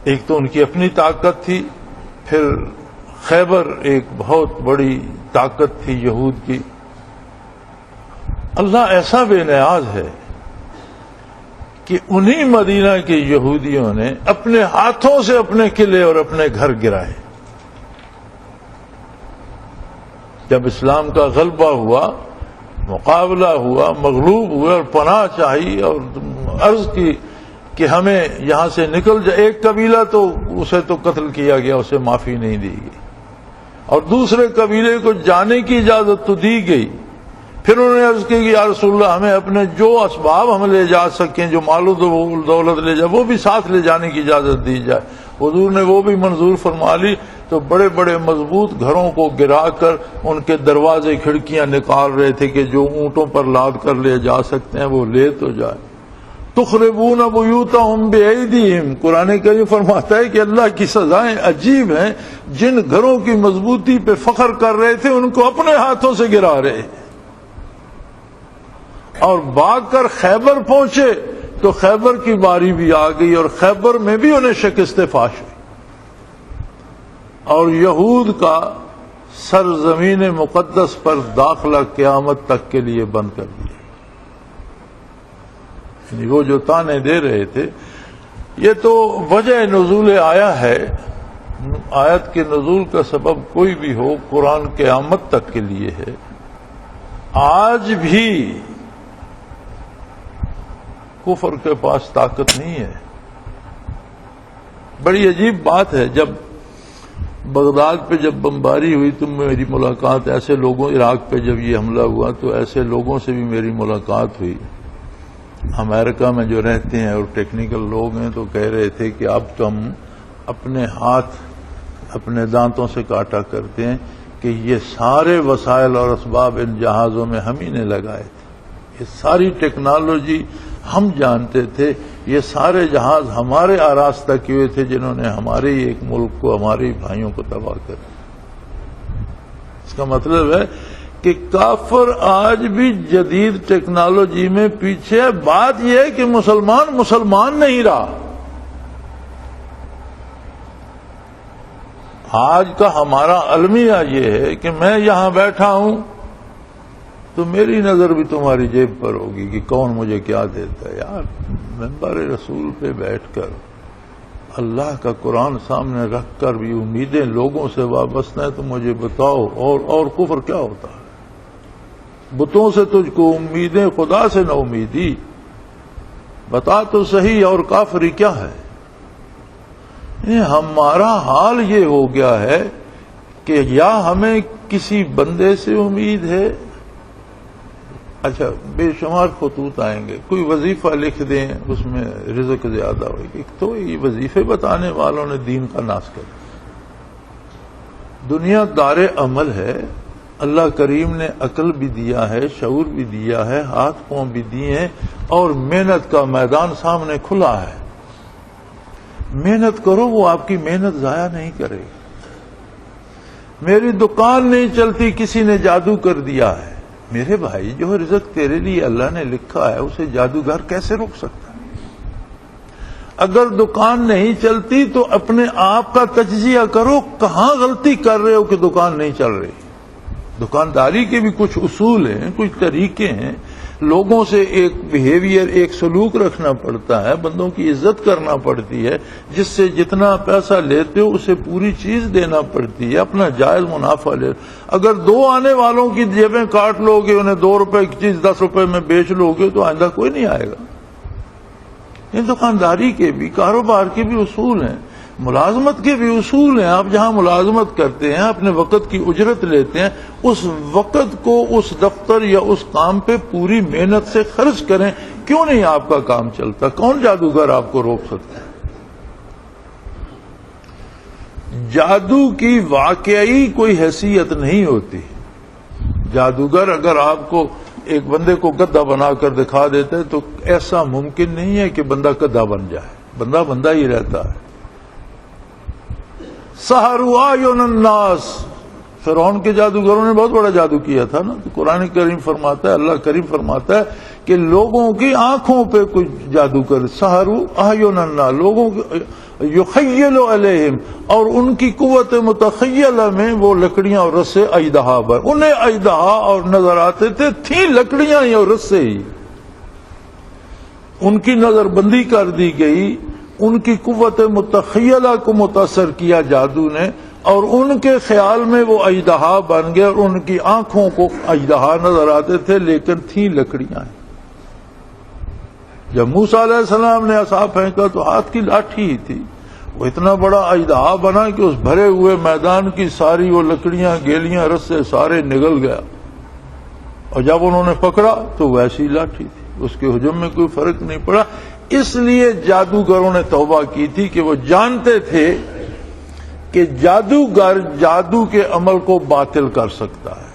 ایک تو ان کی اپنی طاقت تھی، پھر خیبر ایک بہت بڑی طاقت تھی یہود کی. اللہ ایسا بے نیاز ہے کہ انہی مدینہ کے یہودیوں نے اپنے ہاتھوں سے اپنے قلعے اور اپنے گھر گرائے. جب اسلام کا غلبہ ہوا، مقابلہ ہوا، مغلوب ہوئے اور پناہ چاہی اور عرض کی کہ ہمیں یہاں سے نکل جائے. ایک قبیلہ تو اسے تو قتل کیا گیا، اسے معافی نہیں دی گئی، اور دوسرے قبیلے کو جانے کی اجازت تو دی گئی. پھر انہوں نے عرض کی کہ یا رسول اللہ ہمیں اپنے جو اسباب ہم لے جا سکیں، جو مال و دولت لے جائے، وہ بھی ساتھ لے جانے کی اجازت دی جائے۔ حضور نے وہ بھی منظور فرما لی، تو بڑے بڑے مضبوط گھروں کو گرا کر ان کے دروازے کھڑکیاں نکال رہے تھے کہ جو اونٹوں پر لاد کر لے جا سکتے ہیں وہ لے تو جائے۔ تخربون بیوتہم بایدیہم، قرآن کریم فرماتا ہے کہ اللہ کی سزائیں عجیب ہیں، جن گھروں کی مضبوطی پہ فخر کر رہے تھے ان کو اپنے ہاتھوں سے گرا رہے ہیں۔ اور بھاگ کر خیبر پہنچے تو خیبر کی باری بھی آ گئی، اور خیبر میں بھی انہیں شکست فاش ہوئی، اور یہود کا سرزمین مقدس پر داخلہ قیامت تک کے لیے بند کر دیا۔ یعنی وہ جو تانے دے رہے تھے، یہ تو وجہ نزول آیا ہے۔ آیت کے نزول کا سبب کوئی بھی ہو، قرآن قیامت تک کے لیے ہے۔ آج بھی کفر کے پاس طاقت نہیں ہے۔ بڑی عجیب بات ہے، جب بغداد پہ جب بمباری ہوئی تو میری ملاقات ایسے لوگوں، عراق پہ جب یہ حملہ ہوا تو ایسے لوگوں سے بھی میری ملاقات ہوئی امریکہ میں جو رہتے ہیں اور ٹیکنیکل لوگ ہیں، تو کہہ رہے تھے کہ اب تو ہم اپنے ہاتھ اپنے دانتوں سے کاٹا کرتے ہیں کہ یہ سارے وسائل اور اسباب ان جہازوں میں ہم ہی نے لگائے تھے، یہ ساری ٹیکنالوجی ہم جانتے تھے، یہ سارے جہاز ہمارے آراستہ کیے تھے جنہوں نے ہمارے ہی ایک ملک کو، ہمارے بھائیوں کو تباہ کر دیا۔ اس کا مطلب ہے کہ کافر آج بھی جدید ٹیکنالوجی میں پیچھے ہے۔ بات یہ ہے کہ مسلمان نہیں رہا۔ آج کا ہمارا المیہ یہ ہے کہ میں یہاں بیٹھا ہوں تو میری نظر بھی تمہاری جیب پر ہوگی کہ کون مجھے کیا دیتا ہے۔ یار منبر رسول پہ بیٹھ کر اللہ کا قرآن سامنے رکھ کر بھی امیدیں لوگوں سے وابستہ ہیں، تو مجھے بتاؤ اور کفر کیا ہوتا ہے؟ بتوں سے تجھ کو امیدیں، خدا سے نہ امیدی، بتا تو صحیح اور کافری کیا ہے؟ ہمارا حال یہ ہو گیا ہے کہ یا ہمیں کسی بندے سے امید ہے، اچھا بے شمار خطوط آئیں گے، کوئی وظیفہ لکھ دیں اس میں رزق زیادہ ہوگی، تو یہ وظیفے بتانے والوں نے دین کا ناش کر دیا۔ دنیا دار عمل ہے، اللہ کریم نے عقل بھی دیا ہے، شعور بھی دیا ہے، ہاتھ پاؤں بھی دیے ہیں، اور محنت کا میدان سامنے کھلا ہے۔ محنت کرو، وہ آپ کی محنت ضائع نہیں کرے گی۔ میری دکان نہیں چلتی، کسی نے جادو کر دیا ہے۔ میرے بھائی، جو رزق تیرے لیے اللہ نے لکھا ہے اسے جادوگر کیسے روک سکتا ہے؟ اگر دکان نہیں چلتی تو اپنے آپ کا تجزیہ کرو، کہاں غلطی کر رہے ہو کہ دکان نہیں چل رہی۔ دکانداری کے بھی کچھ اصول ہیں، کچھ طریقے ہیں، لوگوں سے ایک بیہیویئر، ایک سلوک رکھنا پڑتا ہے، بندوں کی عزت کرنا پڑتی ہے، جس سے جتنا پیسہ لیتے ہو اسے پوری چیز دینا پڑتی ہے، اپنا جائز منافع لے۔ اگر دو آنے والوں کی جیبیں کاٹ لو گے، انہیں 2 روپے کی چیز 10 روپے میں بیچ لو گے تو آئندہ کوئی نہیں آئے گا۔ یہ دکانداری کے بھی، کاروبار کے بھی اصول ہیں، ملازمت کے بھی اصول ہیں۔ آپ جہاں ملازمت کرتے ہیں، اپنے وقت کی اجرت لیتے ہیں، اس وقت کو اس دفتر یا اس کام پہ پوری محنت سے خرچ کریں۔ کیوں نہیں آپ کا کام چلتا؟ کون جادوگر آپ کو روک سکتا ہے؟ جادو کی واقعی کوئی حیثیت نہیں ہوتی۔ جادوگر اگر آپ کو ایک بندے کو گدھا بنا کر دکھا دیتا ہے تو ایسا ممکن نہیں ہے کہ بندہ گدھا بن جائے، بندہ بندہ ہی رہتا ہے۔ سحروا اعین الناس، فرعون کے جادوگروں نے بہت بڑا جادو کیا تھا نا، تو قرآن کریم فرماتا ہے، اللہ کریم فرماتا ہے کہ لوگوں کی آنکھوں پہ کچھ جادو کر، سحروا اعین الناس، لوگوں یخیل علیہم، اور ان کی قوت متخیلہ میں وہ لکڑیاں اور رسے اژدہا بن، انہیں اژدہا اور نظر آتے تھے، تھیں لکڑیاں ہی اور رسے ہی۔ ان کی نظر بندی کر دی گئی، ان کی قوت متخیلہ کو متاثر کیا جادو نے، اور ان کے خیال میں وہ اژدہا بن گئے، اور ان کی آنکھوں کو اژدہا نظر آتے تھے لیکن تھیں لکڑیاں۔ جب موسیٰ علیہ السلام نے عصا پھینکا تو ہاتھ کی لاٹھی ہی تھی، وہ اتنا بڑا اژدہا بنا کہ اس بھرے ہوئے میدان کی ساری وہ لکڑیاں، گیلیاں، رسے سارے نگل گیا، اور جب انہوں نے پکڑا تو ویسی لاٹھی تھی، اس کے ہجوم میں کوئی فرق نہیں پڑا۔ اس لیے جادوگروں نے توبہ کی تھی کہ وہ جانتے تھے کہ جادوگر جادو کے عمل کو باطل کر سکتا ہے۔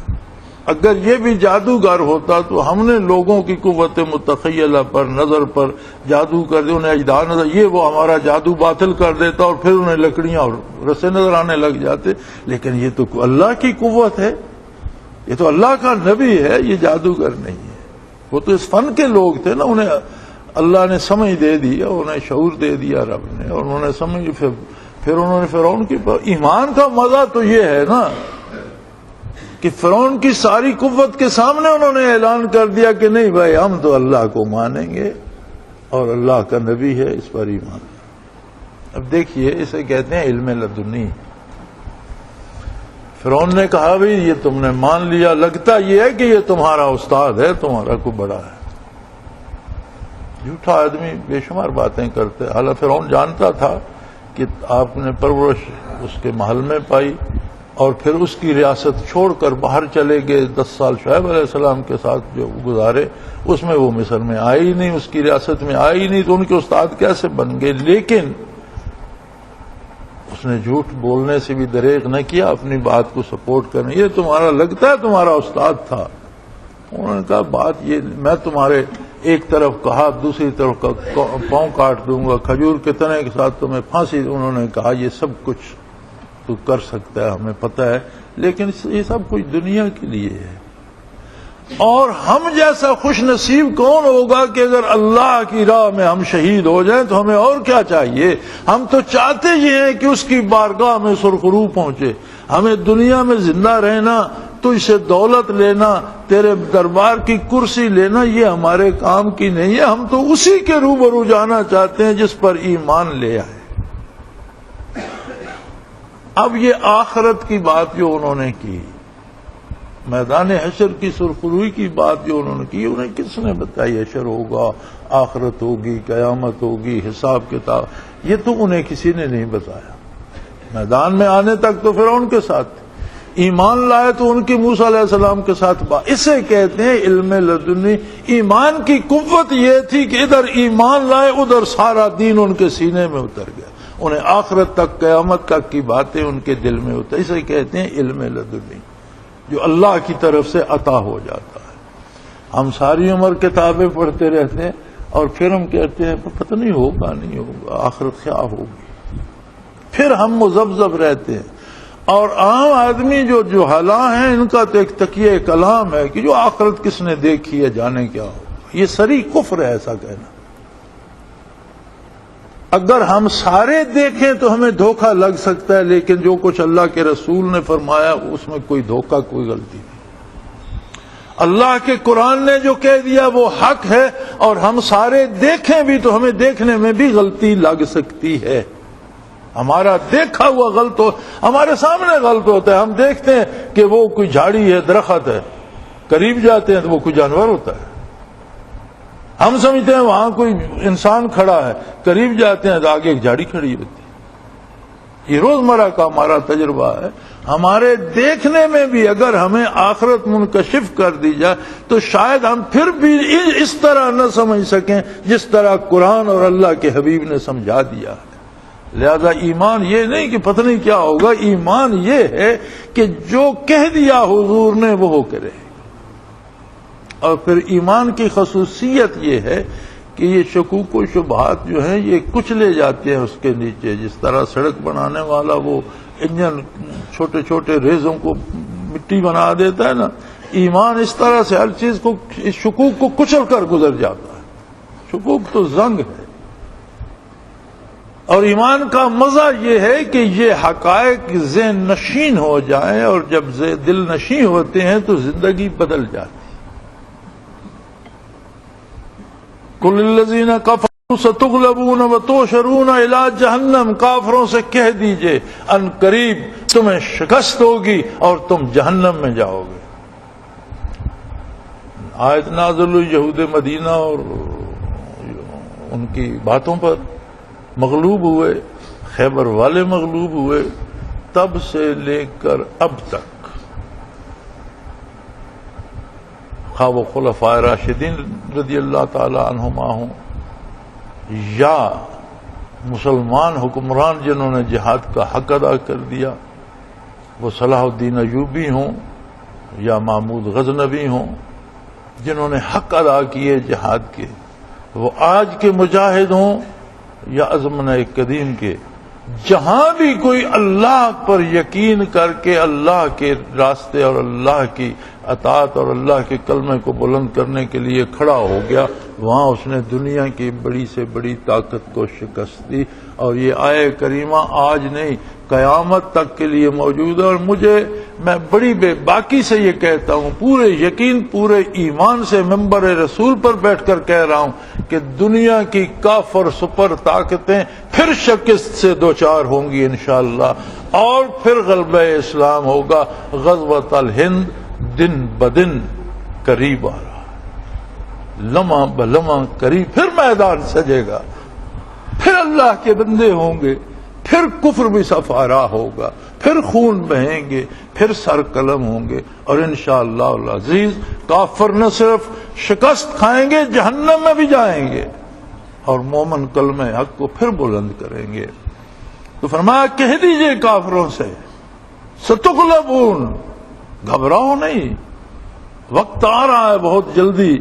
اگر یہ بھی جادوگر ہوتا تو ہم نے لوگوں کی قوت متخیلہ پر، نظر پر جادو کر دے، انہیں اجداد نظر، یہ وہ ہمارا جادو باطل کر دیتا اور پھر انہیں لکڑیاں اور رسے نظر آنے لگ جاتے۔ لیکن یہ تو اللہ کی قوت ہے، یہ تو اللہ کا نبی ہے، یہ جادوگر نہیں ہے۔ وہ تو اس فن کے لوگ تھے نا، انہیں اللہ نے سمجھ دے دیا، انہیں شعور دے دیا رب نے، اور انہوں نے سمجھ پھر انہوں نے فرعون کی ایمان کا مزہ تو یہ ہے نا کہ فرعون کی ساری قوت کے سامنے انہوں نے اعلان کر دیا کہ نہیں بھائی، ہم تو اللہ کو مانیں گے اور اللہ کا نبی ہے، اس پر ایمان۔ اب دیکھیے، اسے کہتے ہیں علم لدنی۔ فرعون نے کہا بھائی یہ تم نے مان لیا، لگتا یہ ہے کہ یہ تمہارا استاد ہے، تمہارا کو بڑا ہے۔ جھوٹا آدمی بے شمار باتیں کرتے، حالانکہ فرعون جانتا تھا کہ آپ نے پرورش اس کے محل میں پائی اور پھر اس کی ریاست چھوڑ کر باہر چلے گئے، 10 سال شعیب علیہ السلام کے ساتھ جو گزارے اس میں وہ مصر میں آئے ہی نہیں، اس کی ریاست میں آئے ہی نہیں، تو ان کے استاد کیسے بن گئے؟ لیکن اس نے جھوٹ بولنے سے بھی دریغ نہ کیا، اپنی بات کو سپورٹ کرنے۔ یہ تمہارا لگتا ہے تمہارا استاد تھا؟ انہوں نے کہا بات یہ، میں تمہارے ایک طرف کہا دوسری طرف کا پاؤں کاٹ دوں گا، کھجور کے تنے کے ساتھ تمہیں پھانسی۔ انہوں نے کہا یہ سب کچھ تو کر سکتا ہے، ہمیں پتہ ہے، لیکن یہ سب کچھ دنیا کے لیے ہے۔ اور ہم جیسا خوش نصیب کون ہوگا کہ اگر اللہ کی راہ میں ہم شہید ہو جائیں تو ہمیں اور کیا چاہیے؟ ہم تو چاہتے یہ ہیں کہ اس کی بارگاہ میں سرخرو پہنچے۔ ہمیں دنیا میں زندہ رہنا، تجھ سے دولت لینا، تیرے دربار کی کرسی لینا، یہ ہمارے کام کی نہیں ہے۔ ہم تو اسی کے روبرو جانا چاہتے ہیں جس پر ایمان لے آئے۔ اب یہ آخرت کی بات جو انہوں نے کی، میدان حشر کی سرخروئی کی بات جو انہوں نے کی، انہیں کس نے بتائی؟ حشر ہوگا، آخرت ہوگی، قیامت ہوگی، حساب کتاب، یہ تو انہیں کسی نے نہیں بتایا۔ میدان میں آنے تک تو فرعون کے ساتھ، ایمان لائے تو ان کی موسیٰ علیہ السلام کے ساتھ بات۔ اسے کہتے ہیں علم لدنی۔ ایمان کی قوت یہ تھی کہ ادھر ایمان لائے، ادھر سارا دین ان کے سینے میں اتر گیا، انہیں آخرت تک، قیامت تک کی باتیں ان کے دل میں اتر۔ اسے کہتے ہیں علم لدنی، جو اللہ کی طرف سے عطا ہو جاتا ہے۔ ہم ساری عمر کتابیں پڑھتے رہتے ہیں اور پھر ہم کہتے ہیں پتہ نہیں ہوگا نہیں ہوگا، آخرت کیا ہوگی، پھر ہم مذبذب رہتے ہیں۔ اور عام آدمی جو جہلاء ہیں، ان کا تو ایک تکیہ کلام ہے کہ جو آخرت کس نے دیکھی ہے، جانے کیا ہوگا۔ یہ سری کفر ہے ایسا کہنا۔ اگر ہم سارے دیکھیں تو ہمیں دھوکہ لگ سکتا ہے، لیکن جو کچھ اللہ کے رسول نے فرمایا اس میں کوئی دھوکہ، کوئی غلطی نہیں۔ اللہ کے قرآن نے جو کہہ دیا وہ حق ہے، اور ہم سارے دیکھیں بھی تو ہمیں دیکھنے میں بھی غلطی لگ سکتی ہے۔ ہمارا دیکھا ہوا غلط ہو، ہمارے سامنے غلط ہوتا ہے۔ ہم دیکھتے ہیں کہ وہ کوئی جھاڑی ہے، درخت ہے، قریب جاتے ہیں تو وہ کوئی جانور ہوتا ہے۔ ہم سمجھتے ہیں وہاں کوئی انسان کھڑا ہے، قریب جاتے ہیں تو آگے ایک جھاڑی کھڑی ہوتی ہے۔ یہ روزمرہ کا ہمارا تجربہ ہے۔ ہمارے دیکھنے میں بھی اگر ہمیں آخرت منکشف کر دی جائے تو شاید ہم پھر بھی اس طرح نہ سمجھ سکیں جس طرح قرآن اور اللہ کے حبیب نے سمجھا دیا ہے۔ لہذا ایمان یہ نہیں کہ پتہ نہیں کیا ہوگا، ایمان یہ ہے کہ جو کہہ دیا حضور نے وہ ہو کرے۔ اور پھر ایمان کی خصوصیت یہ ہے کہ یہ شکوک و شبہات جو ہیں یہ کچلے جاتے ہیں اس کے نیچے۔ جس طرح سڑک بنانے والا وہ انجن چھوٹے چھوٹے ریزوں کو مٹی بنا دیتا ہے نا، ایمان اس طرح سے ہر چیز کو، اس شکوک کو کچل کر گزر جاتا ہے۔ شکوک تو زنگ ہے۔ اور ایمان کا مزہ یہ ہے کہ یہ حقائق ذہن نشین ہو جائیں، اور جب دل نشین ہوتے ہیں تو زندگی بدل جاتی۔ قل للذین کفروا ستغلبون وتحشرون الی جہنم، کافروں سے کہہ دیجئے ان قریب تمہیں شکست ہوگی اور تم جہنم میں جاؤ گے۔ آیت نازل ہوئی یہود مدینہ اور ان کی باتوں پر، مغلوب ہوئے، خیبر والے مغلوب ہوئے، تب سے لے کر اب تک خواہ وہ خلفائے راشدین رضی اللہ تعالی عنہما ہوں یا مسلمان حکمران جنہوں نے جہاد کا حق ادا کر دیا، وہ صلاح الدین ایوبی ہوں یا محمود غزنوی ہوں جنہوں نے حق ادا کیے جہاد کے، وہ آج کے مجاہد ہوں یا ازمنہ قدیم کے، جہاں بھی کوئی اللہ پر یقین کر کے اللہ کے راستے اور اللہ کی اطاعت اور اللہ کے کلمے کو بلند کرنے کے لیے کھڑا ہو گیا، وہاں اس نے دنیا کی بڑی سے بڑی طاقت کو شکست دی۔ اور یہ آیہ کریمہ آج نہیں قیامت تک کے لیے موجود ہے۔ اور میں بڑی بے باکی سے یہ کہتا ہوں، پورے یقین پورے ایمان سے منبر رسول پر بیٹھ کر کہہ رہا ہوں کہ دنیا کی کافر سپر طاقتیں پھر شکست سے دوچار ہوں گی انشاءاللہ، اور پھر غلبہ اسلام ہوگا۔ غزوۃ الہند دن بدن قریب آ رہا، لمحہ بلمحہ قریب، پھر میدان سجے گا، پھر اللہ کے بندے ہوں گے، پھر کفر بھی صفارا ہوگا، پھر خون بہیں گے، پھر سر قلم ہوں گے، اور انشاءاللہ العزیز کافر نہ صرف شکست کھائیں گے، جہنم میں بھی جائیں گے، اور مومن کلمہ حق کو پھر بلند کریں گے۔ تو فرمایا کہہ دیجئے کافروں سے ستغلبون، گھبراؤ نہیں، وقت آ رہا ہے بہت جلدی۔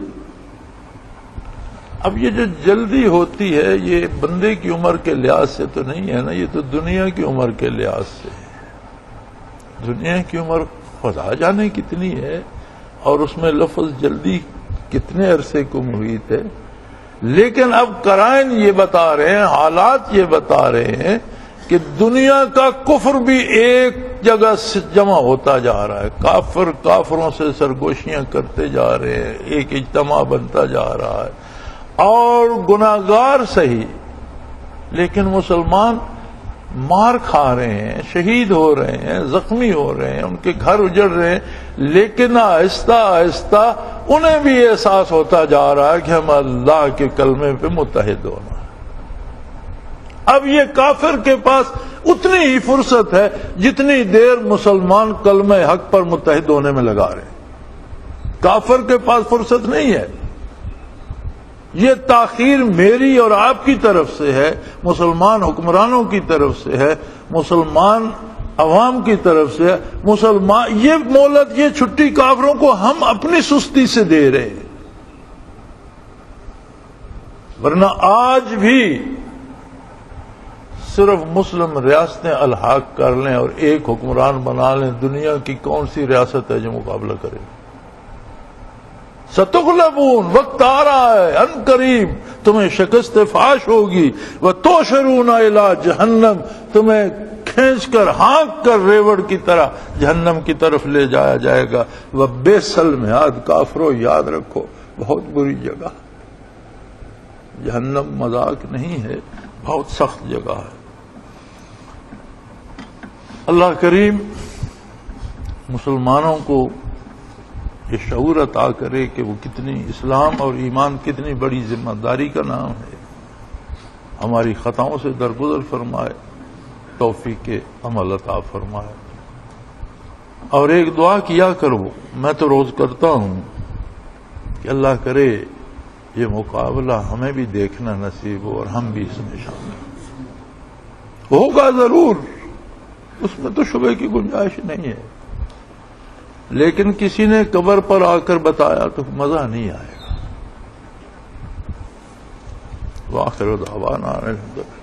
اب یہ جو جلدی ہوتی ہے یہ بندے کی عمر کے لحاظ سے تو نہیں ہے نا، یہ تو دنیا کی عمر کے لحاظ سے ہے۔ دنیا کی عمر خدا جانے کتنی ہے، اور اس میں لفظ جلدی کتنے عرصے کو محیط ہے، لیکن اب قرائن یہ بتا رہے ہیں، حالات یہ بتا رہے ہیں کہ دنیا کا کفر بھی ایک جگہ سے جمع ہوتا جا رہا ہے، کافروں سے سرگوشیاں کرتے جا رہے ہیں، ایک اجتماع بنتا جا رہا ہے، اور گناہگار صحیح لیکن مسلمان مار کھا رہے ہیں، شہید ہو رہے ہیں، زخمی ہو رہے ہیں، ان کے گھر اجڑ رہے ہیں، لیکن آہستہ آہستہ انہیں بھی احساس ہوتا جا رہا ہے کہ ہم اللہ کے کلمے پہ متحد ہونا۔ اب یہ کافر کے پاس اتنی ہی فرصت ہے جتنی دیر مسلمان کلمہ حق پر متحد ہونے میں لگا رہے ہیں، کافر کے پاس فرصت نہیں ہے۔ یہ تاخیر میری اور آپ کی طرف سے ہے، مسلمان حکمرانوں کی طرف سے ہے، مسلمان عوام کی طرف سے ہے، یہ مہلت، یہ چھٹی کافروں کو ہم اپنی سستی سے دے رہے ہیں، ورنہ آج بھی صرف مسلم ریاستیں الحاق کر لیں اور ایک حکمران بنا لیں، دنیا کی کون سی ریاست ہے جو مقابلہ کرے؟ ستغلبون، وقت آ رہا ہے، ان قریب تمہیں شکست فاش ہوگی، وتحشرون الی جہنم، تمہیں کھینچ کر ہانک کر ریوڑ کی طرح جہنم کی طرف لے جایا جائے گا۔ وبئس المہاد، کافرو یاد رکھو بہت بری جگہ، جہنم مذاق نہیں ہے، بہت سخت جگہ ہے۔ اللہ کریم مسلمانوں کو یہ شعور عطا کرے کہ وہ کتنی، اسلام اور ایمان کتنی بڑی ذمہ داری کا نام ہے، ہماری خطاؤں سے درگزر فرمائے، توفیق عمل عطا فرمائے۔ اور ایک دعا کیا کرو، میں تو روز کرتا ہوں کہ اللہ کرے یہ مقابلہ ہمیں بھی دیکھنا نصیب ہو اور ہم بھی اس میں شامل ہوگا ضرور، اس میں تو شبہ کی گنجائش نہیں ہے، لیکن کسی نے قبر پر آ کر بتایا تو مزہ نہیں آئے گا۔ وآخر دعوانا الحمدللہ۔